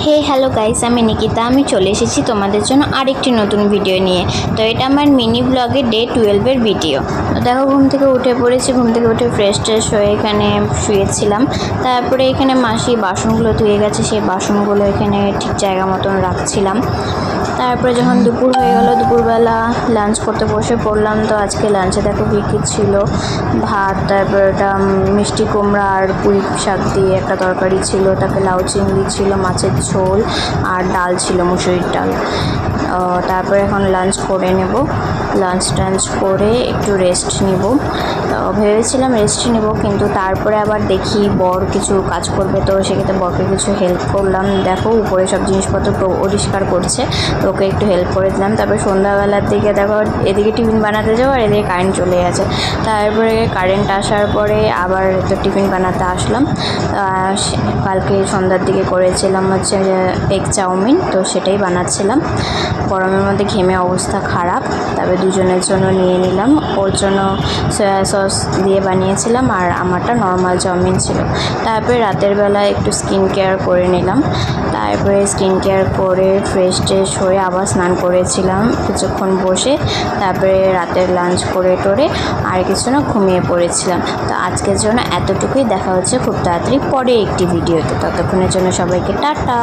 হে hello guys, আমি নিকিতা। আমি চলে এসেছি তোমাদের জন্য আরেকটি নতুন ভিডিও নিয়ে। তো এটা আমার মিনি ব্লগে ডে 12-এর ভিডিও। তো দেখো, ঘুম থেকে উঠে পড়েছি। ঘুম থেকে উঠে ফ্রেশ হয়ে এখানে শুয়েছিলাম। তারপরে এখানে মাসি বাসনগুলো ধুয়ে গেছে, সেই বাসনগুলো এখানে ঠিক জায়গা মতন রাখছিলাম। তারপরে যখন দুপুর হয়ে গেল, দুপুরবেলা লাঞ্চ করতে বসে পড়লাম। তো আজকে লাঞ্চে দেখো কী কী ছিল: ভাত, তারপর এটা মিষ্টি কুমড়া আর পুঁই শাক দিয়ে একটা তরকারি ছিল, তারপরে লাউ চিংড়ি ছিল, মাছের ঝোল আর ডাল ছিল, মুসুরির ডাল। তারপরে এখন লাঞ্চ করে নেব। লাঞ্চ করে একটু রেস্ট নিব। ভেবেছিলাম রেস্ট নিব, কিন্তু তারপরে আবার দেখি বর কিছু কাজ করবে, তো সেক্ষেত্রে বরকে কিছু হেল্প করলাম। দেখো উপরে সব জিনিসপত্র পরিষ্কার করছে, তো ওকে একটু হেল্প করে দিলাম। তারপরে সন্ধ্যাবেলার দিকে দেখো এদিকে টিফিন বানাতে যাবো আর এদিকে কারেন্ট চলে গেছে। তারপরে কারেন্ট আসার পরে আবার তো টিফিন বানাতে আসলাম। কালকে সন্ধ্যার দিকে করেছিলাম হচ্ছে এগ চাউমিন, তো সেটাই বানাচ্ছিলাম। গরমের মধ্যে ঘেমে অবস্থা খারাপ। তারপরে দুজনের জন্য নিয়ে নিলাম। ওর জন্য সয়া সস দিয়ে বানিয়েছিলাম আর আমারটা নর্মাল চাউমিন ছিল। তারপরে রাতের বেলা একটু স্কিন কেয়ার করে নিলাম। তারপরে স্কিন কেয়ার করে ফ্রেশ হয়ে আবার স্নান করেছিলাম কিছুক্ষণ বসে। তারপরে রাতের লাঞ্চ করে আর কিছু না ঘুমিয়ে পড়েছিলাম। তো আজকের জন্য এতটুকুই। দেখা হচ্ছে খুব তাড়াতাড়ি পরে একটি ভিডিওতে। ততক্ষণের জন্য সবাইকে টাটা।